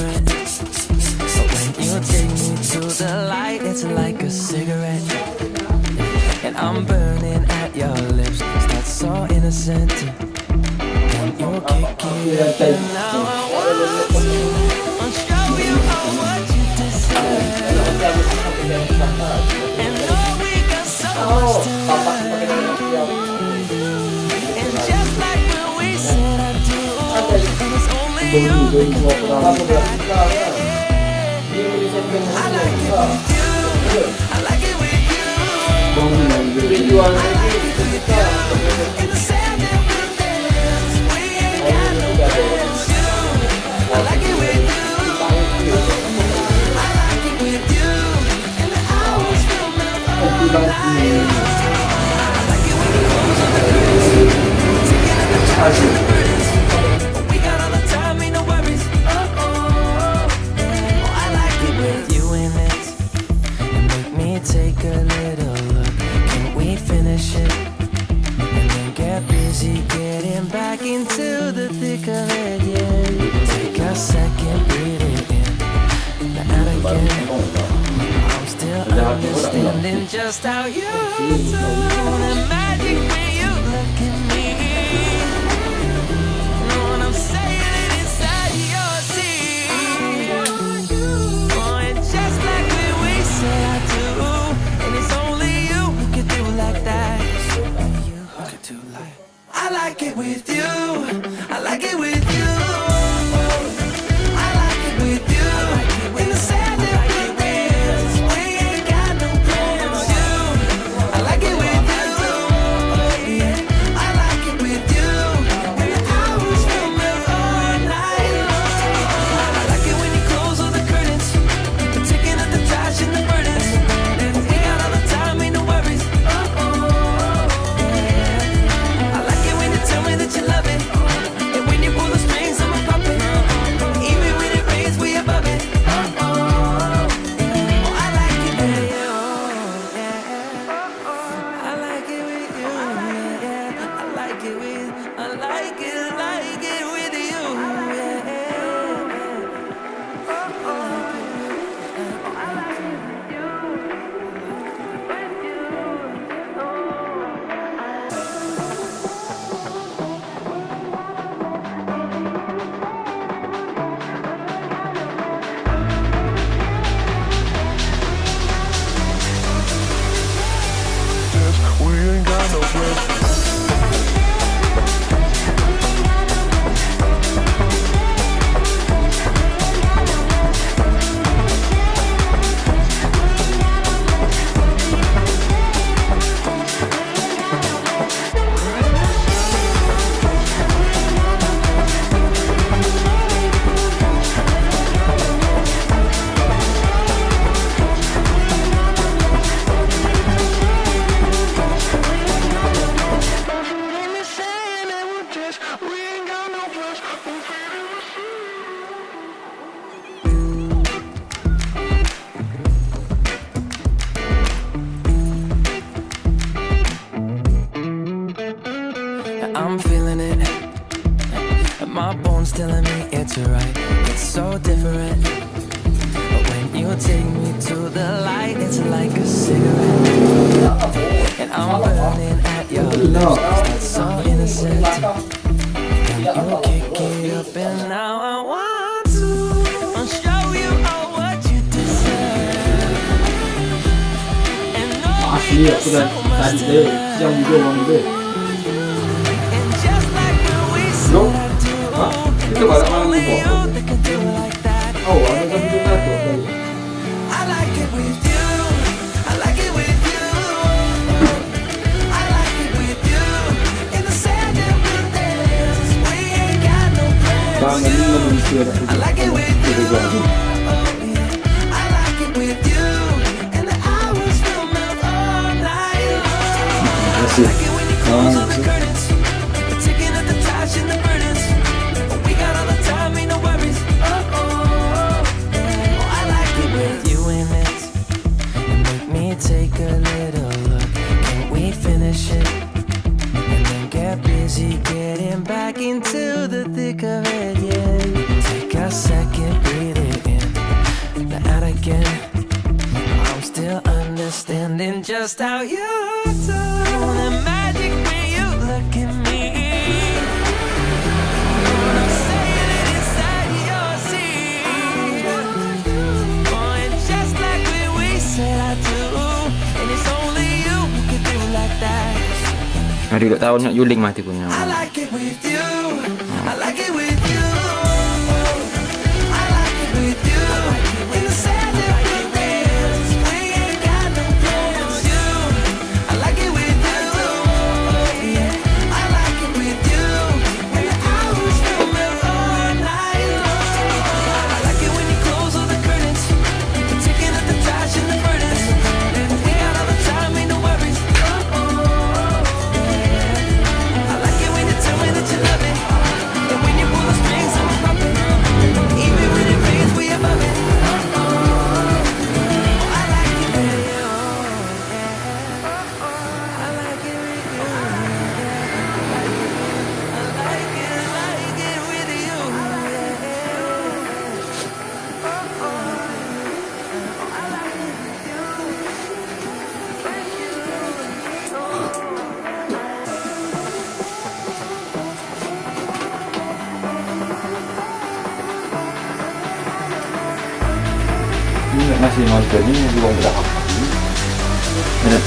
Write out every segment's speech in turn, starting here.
different. But when you take me to the light, it's like a cigarette. And I'm burning at your lips, that's so innocent. Then you kick it up and now I want to show you all what you deserve. And know we got so much to learn. And just like when we said I do, and it's only you that can do that. I like it with you, I like it with you. Tujuan lagi In the sand that we dance, we ain't got no plans to. I like it with you, I like it with you. And the hours will melt all night. I like it when you close on the curtains, taking up the charge and the burdens. We got all the time, ain't no worries. I like it with you in it. And make me take a little look. Can we finish it? And then get busy getting back into the thick of it, yeah. Take a second, breathe it in, and again. I'm still understanding just how you do the magic when you look at me. Know what I'm saying inside your seat. Oh, and just like when we said I do, and it's only you who can do like that. You could do like. I like it with you, I like it with you. I like it with you. In the sand that we dance, we ain't got no plans to. I like it with you, yeah. I like it with you. And the hours will melt all night long. I like it when you close all the curtains, taking up the trash and the burdens. We got all the time, ain't no worries. I like it when you tell me that you love it, and when you pull the strings, I'm a puppet. Even when it rains, we above it. I like it with you, yeah. I like it with you, yeah. I like it with, I like it with you, We ain't got no plans. I'm feeling it. My bones telling me it's right. It's so different. But when you take me to the light, it's like a cigarette. And I'm burning at your lips, that's so innocent. And you kick it up and now I want to show you all what you deserve. And know we got so much to learn. And just like when we said I do, Itu barang mana only tu? you that can do like that. Oh, ada kan tu satu. I like it with you, I like it with you. I like it with you. In the sand that we dance, we ain't got no plans Bang to. ini manusia dah. I like it with you, I like it with you. And the hours will melt all night long. I like it when you close all the curtains, taking up the trash and the burdens. We got all the time, ain't no worries. just how you do. The magic when you look at me. When I'm saying it inside your seat. Oh, and just like when we said I do. And it's only you who can do like that. Hari duk tahun nak juling mati punya. I like it with you. I like it with you. I like it with you. In the sand that we dance, we ain't got no plans. You, I like it with you. Yeah, I like it with you. When the hours don't melt all night long. I like it when you close all the curtains. You're taking up the trash and the burdens. We got all the time, ain't no worries. I like it when you tell me that you love it. And when you pull the strings, I'm pumping. Even when it rains, we above it. I like it with you. I like it with you. I like it with you. Ini masih nonton ini belum berapa. Ada.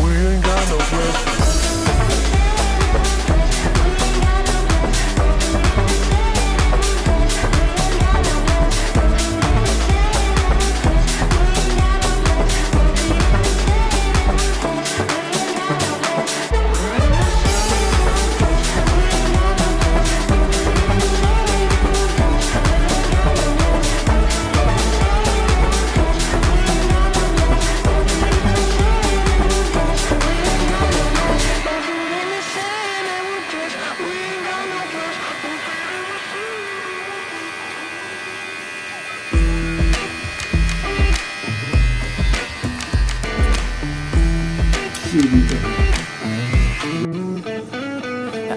We ain't got no plans.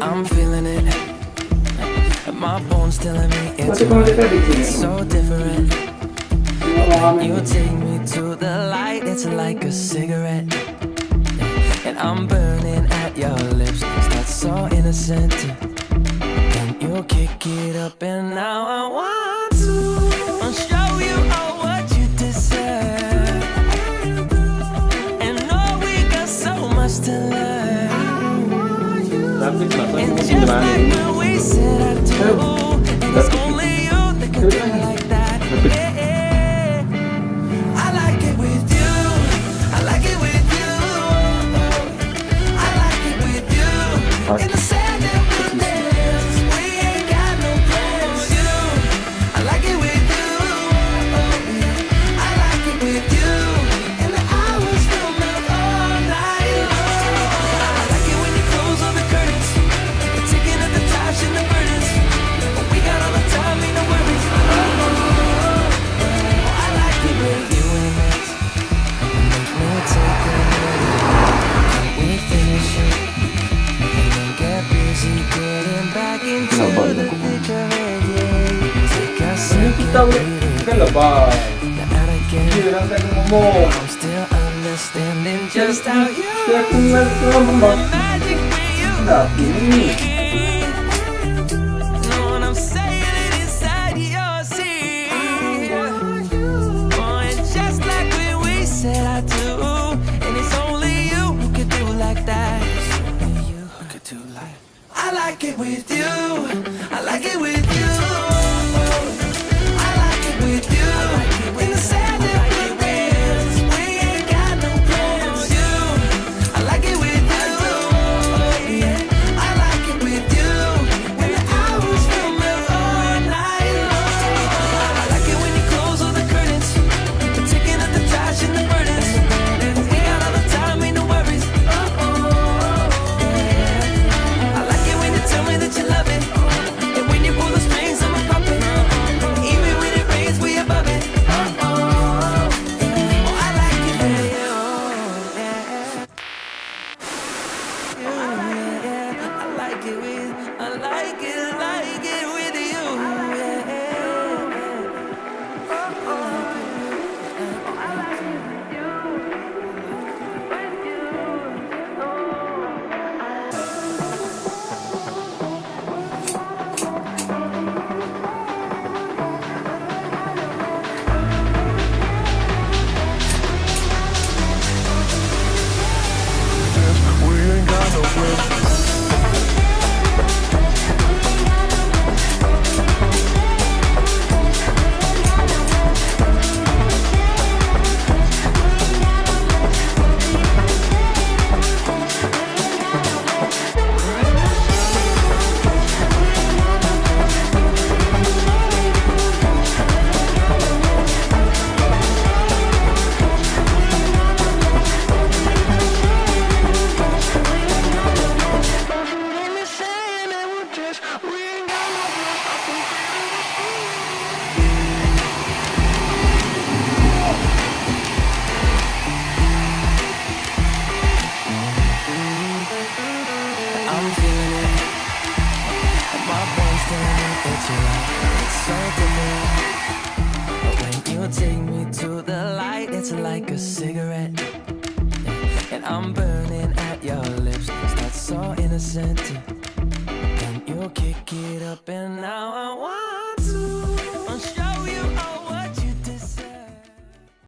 I'm feeling it. My bones telling me it's Masih kalau kita di sini. so different. You take me to the light, it's like a cigarette. And I'm burning at your lips, that's so innocent. Then you kick it up and now I want to show you all what you deserve. And know we got so much to learn. Tapi kenapa And mungkin just gimana like ini? when we said I do, and it's only you that can do it like that. Yeah. I like it with you. I like it with you. I like it with you. In the sand that we dance, we ain't got no plans. You, I like it with you. I like it with you. And the hours don't melt all night long. I like it when you close all the curtains. You're taking up the trash and the burdens. We got all the time, ain't no worries. I like it with you and it. Make me take a minute. Can we finish it? And then get busy getting back into the thick of it. Yeah. Take a Ini second, kita breathe kan lepas. and again. Ini orang tadi ngomong. I'm still understanding just how you Saya kenal ngomong. magic when you Tapi ini know what I'm saying it inside your seat. Oh, and just like when we said I do, and it's only you who could do like that. It's only you who could do like. I like it with you. I like it with you. I like it with you. In the sand that we dance, we ain't got no plans. You, I like it with you. Yeah, I like it with chance. We ain't got no plans. I'm feeling it. My bones telling me that you like it's so different. But when you take me to the light, it's like a cigarette. Yeah. And I'm burning at your lips. Start so innocent. Then you kick it up and now I want